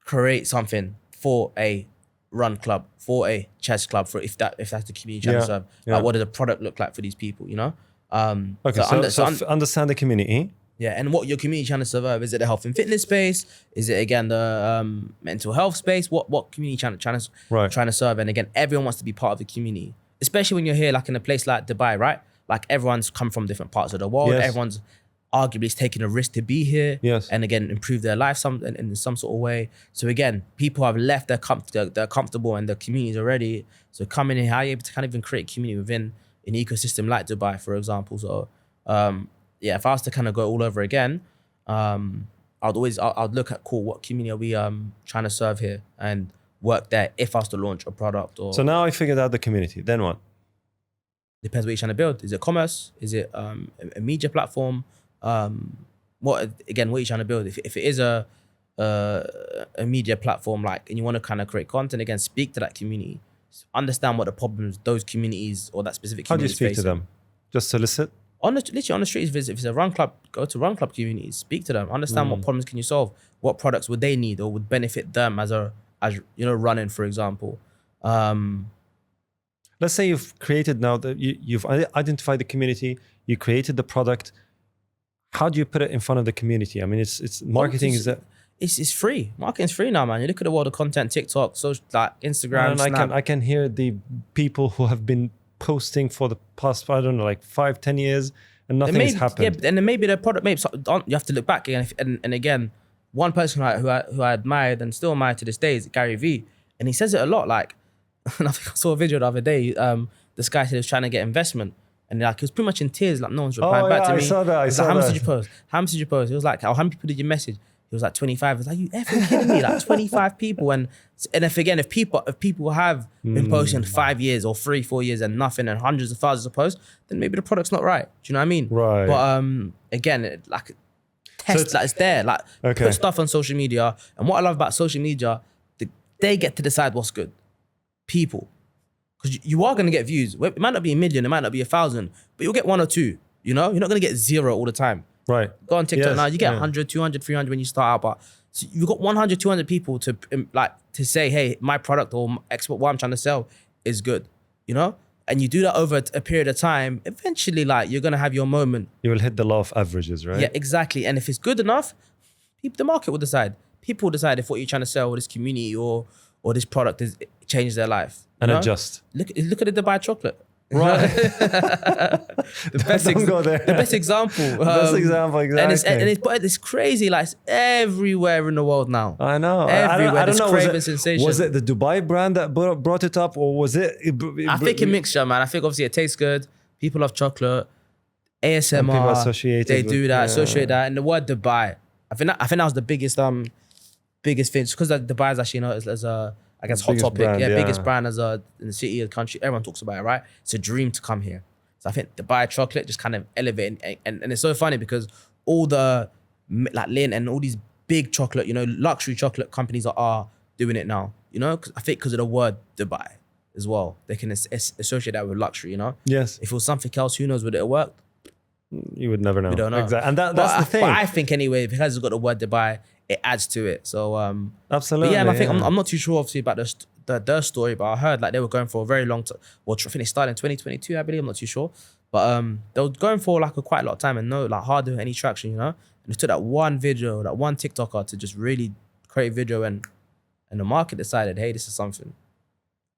create something for a run club, for a chess club, for if that's the community you're trying to serve. Like what does the product look like for these people, you know? Okay, so understand the community. Yeah, and what your community trying to serve. Is it the health and fitness space? Is it again the mental health space? What community trying to serve? And again, everyone wants to be part of the community, especially when you're here, like in a place like Dubai, right? Like everyone's come from different parts of the world. Yes. Everyone's arguably is taking a risk to be here. Yes. And again, improve their life in some sort of way. So again, people have left they're comfortable and their communities already. So coming in here, how are you able to kind of even create community within an ecosystem like Dubai, for example? So yeah, if I was to kind of go all over again, I'd look at what community are we trying to serve here and work there if I was to launch a product. Or so now I figured out the community. Then what? Depends what you're trying to build. Is it commerce? Is it a media platform? What are you trying to build? If it is a media platform, like, and you want to kind of create content, again, speak to that community. Understand what the problems those communities or that specific community. How do you speak to them? Just solicit? Literally on the streets, if it's a run club, go to run club communities, speak to them, understand what problems can you solve, what products would they need or would benefit them as running, for example. Let's say you've created now that you've identified the community, you created the product. How do you put it in front of the community? I mean, it's marketing. It's free. Marketing's free now, man. You look at the world of content, TikTok, social, like Instagram, Snap. I can hear the people who have been posting for the past, I don't know, like 5-10 years, and nothing has happened. Yeah, and then maybe the product, you have to look back again. And again, one person who I admired and still admire to this day is Gary Vee, and he says it a lot. Like, and I think I saw a video the other day. This guy said he was trying to get investment. And like he was pretty much in tears, like no one's replying back to me. I saw that. How much did you post? How much did you post? He was like, how many people did you message? He was like 25. I was like, you effing kidding me? Like 25 people. And if people have been posting 5 years or 3-4 years and nothing and hundreds of thousands of posts, then maybe the product's not right. Do you know what I mean? Right. But again, like test that it's there. Like put stuff on social media. And what I love about social media, they get to decide what's good. People. because you are going to get views. It might not be a million, it might not be 1,000, but you'll get 1 or 2, you know? You're not going to get 0 all the time. Right. Go on TikTok Yes, now, you get yeah. 100, 200, 300 when you start out, but so you've got 100, 200 people to say, hey, my product or what I'm trying to sell is good, you know? And you do that over a period of time, eventually, like, you're going to have your moment. You will hit the law of averages, right? Yeah, exactly. And if it's good enough, the market will decide. People will decide if what you're trying to sell or this community or this product changes their life. And know? adjust. Look at the Dubai chocolate. Right. the best Don't go there. The best example. Best example, exactly. And it's crazy. Like, it's everywhere in the world now. I know. Everywhere. I don't know. Craving sensation. Was it the Dubai brand that brought it up, or was it? I think a mixture, man. I think obviously it tastes good. People love chocolate. ASMR. People associate They it do with- that. yeah. Associate that. And the word Dubai. I think that was the biggest thing. Because Dubai is actually, you know, as a, I guess, hot Biggest topic. brand, yeah. Biggest brand in the city, the country. Everyone talks about it, right? It's a dream to come here. So I think Dubai chocolate just kind of elevated. And it's so funny because all the, like, Lin and all these big chocolate, you know, luxury chocolate companies are doing it now. You know, I think because of the word Dubai as well. They can associate that with luxury, you know? Yes. If it was something else, who knows, would it have worked? You would never know. We don't know. Exactly. And that's the thing. But I think anyway, because it's got the word Dubai, it adds to it. So Absolutely. but yeah, and I think I'm not too sure obviously about the story, but I heard like they were going for a very long time. Well, I think they started in 2022, I believe. I'm not too sure, but they were going for like quite a lot of time and no like hardly any traction, you know. And it took that one video, that one TikToker to just really create a video, and the market decided, hey, this is something.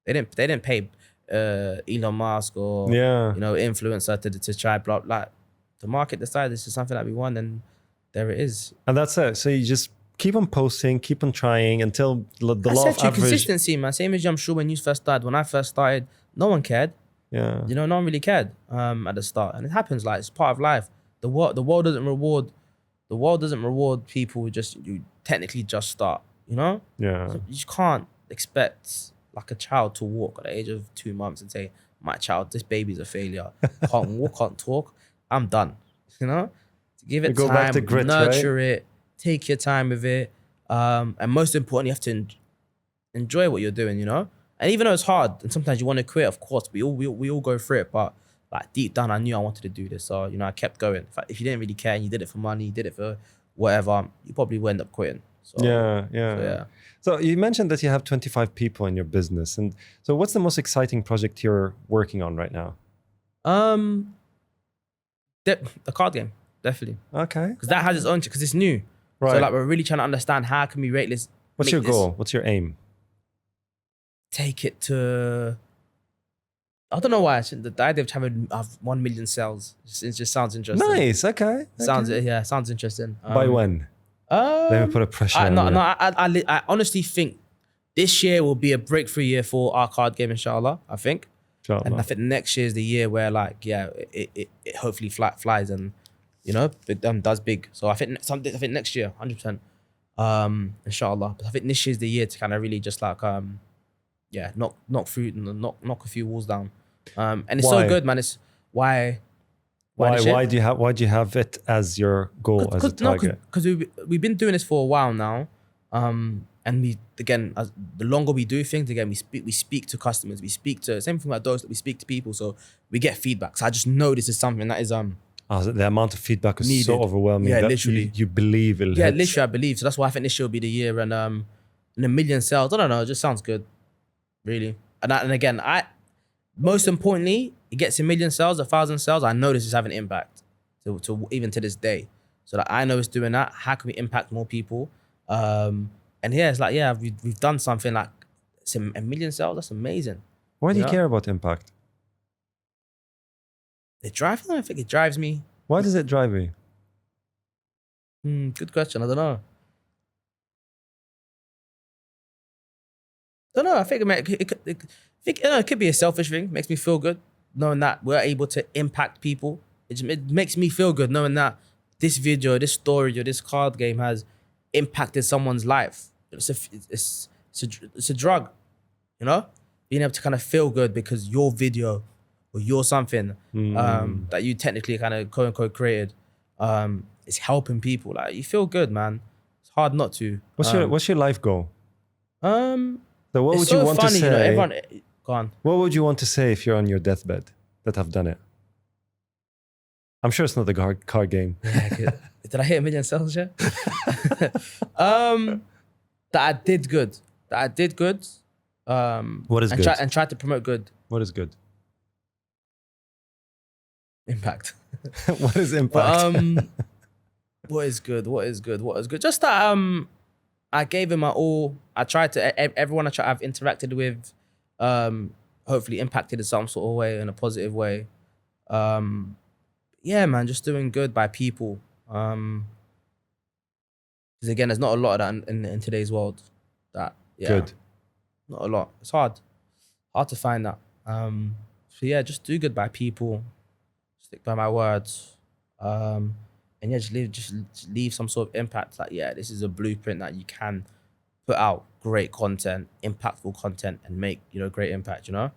They didn't pay Elon Musk or Yeah. you know, influencer to try blah. Like, the market decided this is something that we want, and there it is. And that's it. So you just keep on posting, keep on trying until the law of Essentially average. consistency, man. Same as I'm sure when you first started. When I first started, no one cared. Yeah. You know, no one really cared at the start, and it happens. Like, it's part of life. The world doesn't reward people who technically just start. You know, Yeah. so you just can't expect like a child to walk at the age of 2 months and say, "My child, this baby's a failure. Can't walk, can't talk. I'm done." You know, give it Go time, back to grit, nurture it, take your time with it, and most importantly, you have to enjoy what you're doing. You know, and even though it's hard and sometimes you want to quit, of course, we all go through it, but like deep down, I knew I wanted to do this, so you know, I kept going. In fact, if you didn't really care and you did it for money, you did it for whatever, you probably would end up quitting. So, Yeah. So you mentioned that you have 25 people in your business, and so what's the most exciting project you're working on right now? The card game, definitely, Okay. because that has its own, because it's new. Right. So like, we're really trying to understand how can we rate this. What's make your this- goal? What's your aim? Take it to. I don't know why. The idea of having 1 million sales just sounds interesting. Nice. Okay. Sounds Okay. sounds interesting. By when? Let me put a pressure on you. I honestly think this year will be a breakthrough year for our card game, inshallah. I think. Inshallah. And I think next year is the year where, like, yeah, it hopefully flies and, you know, it does big. So I think next year, 100%, inshallah. But I think this year's the year to kind of really just like, knock a few walls down. And it's Why? so good, man. It's why Why do you have it as your goal, as a target? Because we've been doing this for a while now, and the longer we do things, again, we speak to customers, we speak to same thing like Doze, that we speak to people, so we get feedback. So I just know this is something that is The amount of feedback is needed. so overwhelming. Yeah, that literally. You believe it'll yeah, hit. literally I believe. So that's why I think this year will be the year, and a million sales. I don't know, it just sounds good, really. And again, most importantly, it gets 1 million sales, 1,000 sales. I know this is having an impact to even to this day. So that I know it's doing that. How can we impact more people? And yeah, it's like, yeah, we've done something like it's 1 million sales. That's amazing. Why do you Yeah. care about impact? I don't think it drives me. Why does it drive you? Good question. I don't know. I think it could be a selfish thing. Makes me feel good knowing that we're able to impact people. It makes me feel good knowing that this video, this story, or this card game has impacted someone's life. It's a drug, you know? Being able to kind of feel good because your video or your something that you technically kind of quote unquote created is helping people. Like, you feel good, man. It's hard not to. What's your life goal? So So what would you want to say? You know, everyone, Go on. What would you want to say if you're on your deathbed that have done it? I'm sure it's not the card game. Yeah, good. Did I hit 1 million sales yet? That I did good. What is good? And tried to promote good. What is good? Impact. What is impact? What is good? Just that I gave him my all. I tried to everyone I've interacted with, hopefully impacted in some sort of way, in a positive way. Yeah, man, just doing good by people. Because again, there's not a lot of that in today's world. That Good. Not a lot. It's hard to find that. So yeah, just do good by people. Stick by my words. And yeah, just leave some sort of impact. Like, yeah, this is a blueprint that you can put out great content, impactful content, and make, great impact, I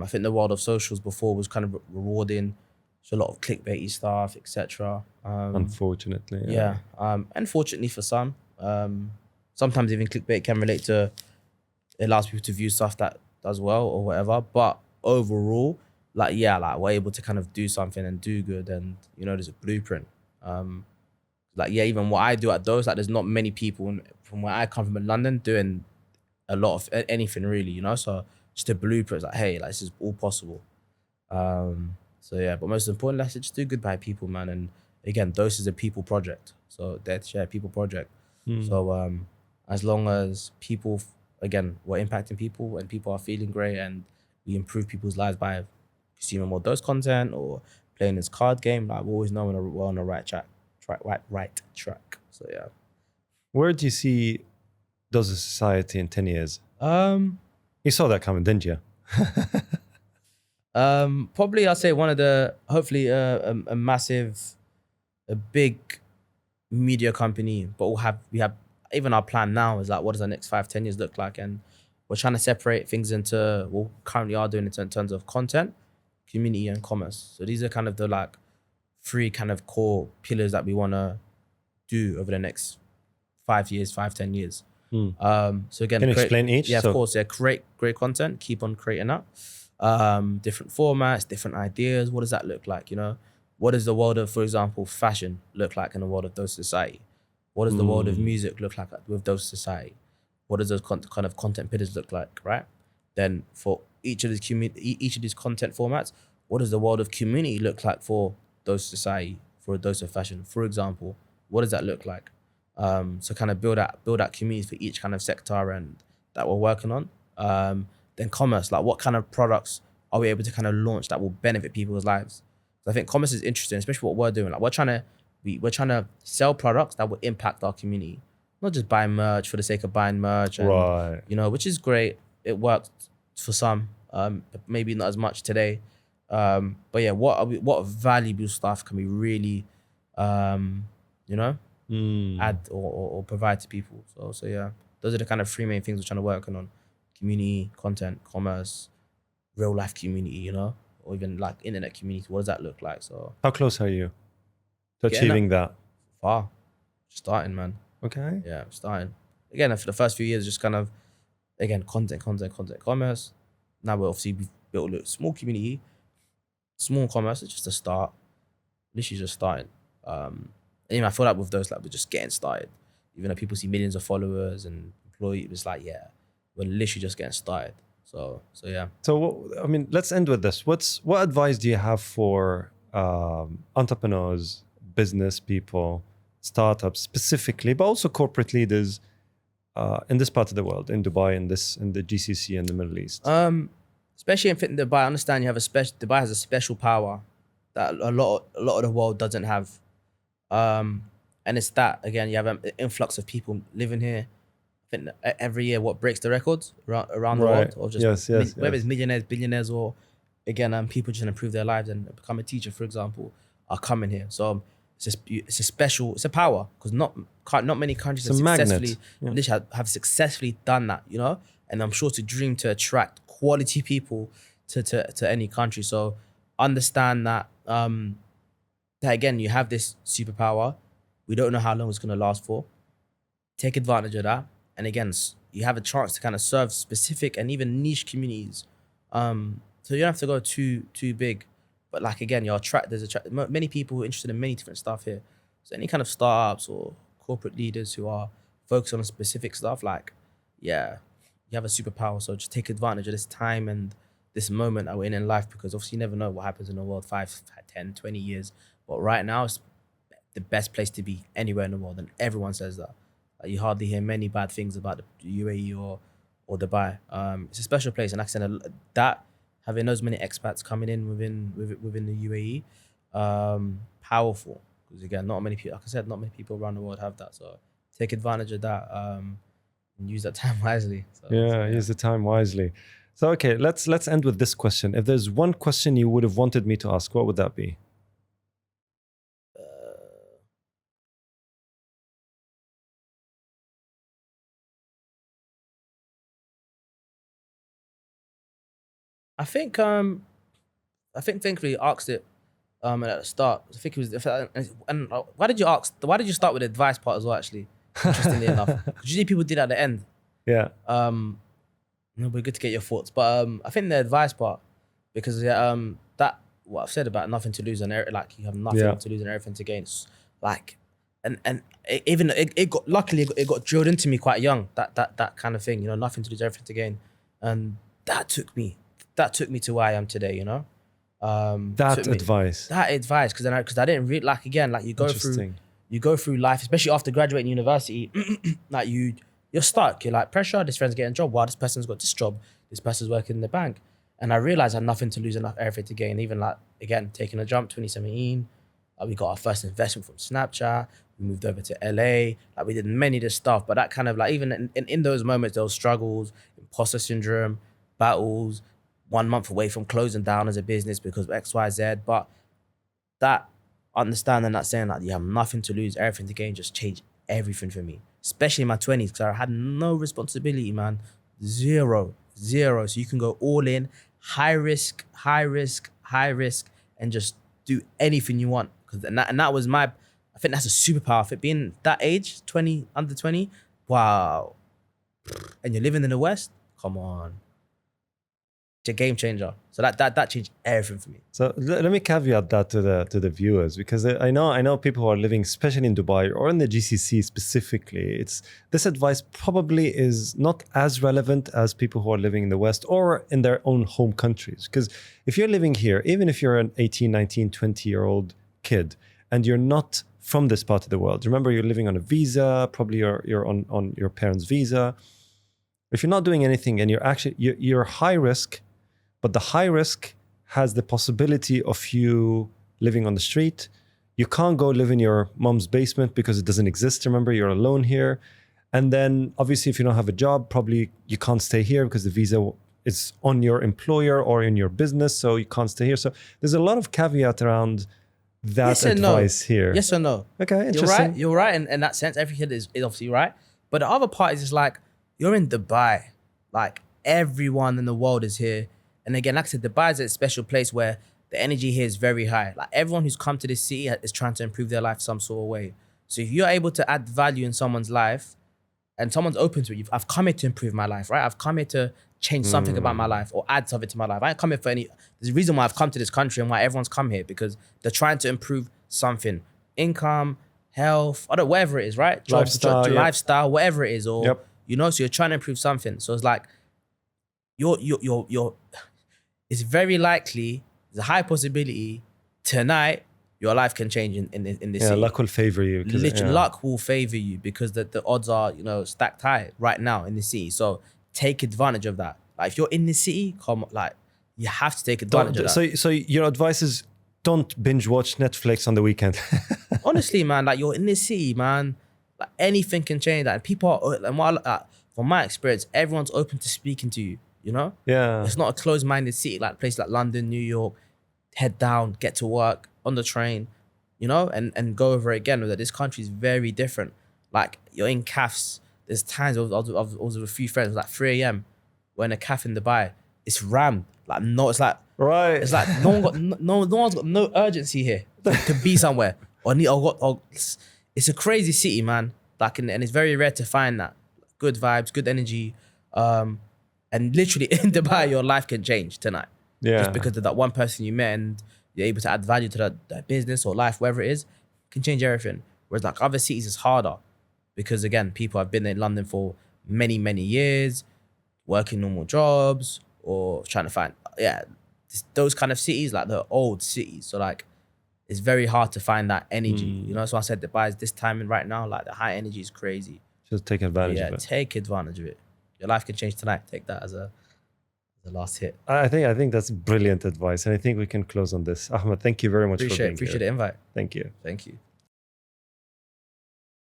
think the world of socials before was kind of rewarding. So a lot of clickbaity stuff, etc. Unfortunately. Yeah. And fortunately for some, sometimes even clickbait can relate to, it allows people to view stuff that does well or whatever. But overall, we're able to kind of do something and do good, and there's a blueprint. Even what I do at Doze, there's not many people from where I come from in London doing a lot of anything really, So just a blueprint, hey, this is all possible. So yeah, but most importantly, just do good by people, man. And again, Doze is a people project, so Death Share people project. So as long as people, again, we're impacting people and people are feeling great, and we improve people's lives by consuming more Doze content or playing this card game, we always know we're on the right track. So yeah. Where do you see Doze Society in 10 years? You saw that coming, didn't you? Probably I'll say one of the, hopefully a big media company, but we have even our plan now is what does the next 5-10 years look like, and we're trying to separate things into, currently are doing it in terms of content, community, and commerce. So these are kind of the 3 kind of core pillars that we want to do over the next 5-10 years. So again, can you explain each? Yeah, of course. Yeah, create great content, keep on creating that. Different formats, different ideas. What does that look like? What does the world of, for example, fashion look like in the world of Doze Society? What does the world of music look like with Doze Society? What does those kind of content pillars look like, right? Then for each of these content formats, what does the world of community look like for Doze Society, for a Dose of Fashion, for example? What does that look like? So kind of build out communities for each kind of sector and that we're working on. Then commerce, what kind of products are we able to kind of launch that will benefit people's lives? So I think commerce is interesting, especially what we're doing. We're trying to sell products that will impact our community, not just buy merch for the sake of buying merch, and, right? Which is great. It works for some, but maybe not as much today. But yeah, what valuable stuff can we really, add or provide to people? So yeah, those are the kind of 3 main things we're trying to work on: community, content, commerce, real life community, or even internet community. What does that look like? So how close are you to achieving that? Far. Starting, man. Okay. Yeah, starting. Again, for the first few years, just kind of, again, content, commerce. Now we've built a small community, small commerce. It's just a start. Literally just starting. I feel like with those, we're just getting started. Even though people see millions of followers and employees, it's yeah, we're literally just getting started. So yeah. So let's end with this. What advice do you have for entrepreneurs, business people, startups specifically, but also corporate leaders in this part of the world, in Dubai, in the GCC and the Middle East? Especially in Dubai, I understand Dubai has a special power that a lot of the world doesn't have. And it's that, again, you have an influx of people living here. I think every year, what breaks the records around the world, or just whether it's millionaires, billionaires, or again, people just improve their lives and become a teacher, for example, are coming here. So it's a power, because not many countries have successfully done that, and I'm sure it's a dream to attract quality people to any country. So understand that that again, you have this superpower. We don't know how long it's going to last for. Take advantage of that. And again, you have a chance to kind of serve specific and even niche communities. So you don't have to go too big, but like again, there's many people who are interested in many different stuff here. So any kind of startups or corporate leaders who are focused on specific stuff, like, yeah, you have a superpower. So just take advantage of this time and this moment that we're in life, because obviously you never know what happens in the world 5, 10, 20 years. But right now it's the best place to be anywhere in the world, and everyone says that. You hardly hear many bad things about the UAE or Dubai. It's a special place, and like I said, that having those many expats coming in within the UAE, powerful. Because again, not many people, like I said, not many people around the world have that. So take advantage of that and use that time wisely. Use the time wisely. So okay, let's end with this question. If there's one question you would have wanted me to ask, what would that be? I think thankfully you asked it at the start. I think it was, and why did you start with the advice part as well, actually? Interestingly enough. Usually people did at the end. Yeah. It'll be good to get your thoughts. But I think the advice part, because that what I've said about nothing to lose and like you have nothing to lose and everything to gain. Like and it got, luckily it got drilled into me quite young, that kind of thing, you know, nothing to lose, everything to gain. And that took me to where I am today, you know. That advice, because I didn't really, like, again, like you go through life, especially after graduating university, like you're stuck. You're like, pressure, this friend's getting a job, wow, this person's got this job, this person's working in the bank. And I realized I had nothing to lose and everything to gain. Even like, again, taking a jump, 2017, we got our first investment from Snapchat, we moved over to LA, like we did many of this stuff, but that kind of like, even in those moments, there was struggles, imposter syndrome, battles, 1 month away from closing down as a business because of X, Y, Z. But that understanding, that saying that you have nothing to lose, everything to gain, just changed everything for me, especially in my 20s, because I had no responsibility, man. Zero. So you can go all in, high risk, and just do anything you want. And that was I think that's a superpower. I think being that age, 20, under 20, wow. And you're living in the West, come on. It's a game changer. So that changed everything for me. So let me caveat that to the viewers, because I know people who are living, especially in Dubai or in the GCC specifically, this advice probably is not as relevant as people who are living in the West or in their own home countries. Because if you're living here, even if you're an 18, 19, 20-year-old kid and you're not from this part of the world, remember you're living on a visa, probably you're on your parents' visa. If you're not doing anything and you're high risk, but the high risk has the possibility of you living on the street. You can't go live in your mom's basement because it doesn't exist. Remember, you're alone here. And then obviously if you don't have a job, probably you can't stay here because the visa is on your employer or in your business, so you can't stay here. So there's a lot of caveat around that advice here. Yes or no? Okay, interesting. You're right in that sense. Everything is obviously right. But the other part is just like, you're in Dubai. Like, everyone in the world is here. And again, like I said, Dubai is a special place where the energy here is very high. Like, everyone who's come to this city is trying to improve their life some sort of way. So if you're able to add value in someone's life and someone's open to it, I've come here to improve my life, right? I've come here to change something about my life or add something to my life. I ain't come here for any... There's a reason why I've come to this country and why everyone's come here, because they're trying to improve something. Income, health, whatever it is, right? Lifestyle, whatever it is. Or, you know, so you're trying to improve something. So it's like, you're it's very likely, there's a high possibility tonight your life can change in this city. Yeah, luck will favor you. Luck will favor you because the odds are, you know, stacked high right now in the city. So take advantage of that. Like, if you're in the city, you have to take advantage of that. So your advice is, don't binge watch Netflix on the weekend. Honestly, man, like, you're in the city, man. Like, anything can change that. And people are, from my experience, everyone's open to speaking to you. You know? Yeah. It's not a closed-minded city like places like London, New York. Head down, get to work, on the train, you know, and go over it again. That this country is very different. Like, you're in cafes. There's times I was with a few friends, it was like 3 a.m. We're in a cafe in Dubai. It's rammed. Like, no, it's like, right. It's like no one's got no urgency here to be somewhere. It's a crazy city, man. Like, and it's very rare to find that. good vibes, good energy. And literally in Dubai, your life can change tonight. Yeah. Just because of that one person you met and you're able to add value to that business or life, wherever it is, can change everything. Whereas like other cities, it's harder because again, people have been in London for many, many years, working normal jobs or trying to find, those kind of cities, like the old cities. So like, it's very hard to find that energy. You know, so I said Dubai is this time and right now, like the high energy is crazy. Just take advantage of it. Take advantage of it. Your life can change tonight. Take that as a last hit. I think that's brilliant advice. And I think we can close on this. Ahmed, thank you very much for being here. Appreciate the invite. Thank you. Thank you.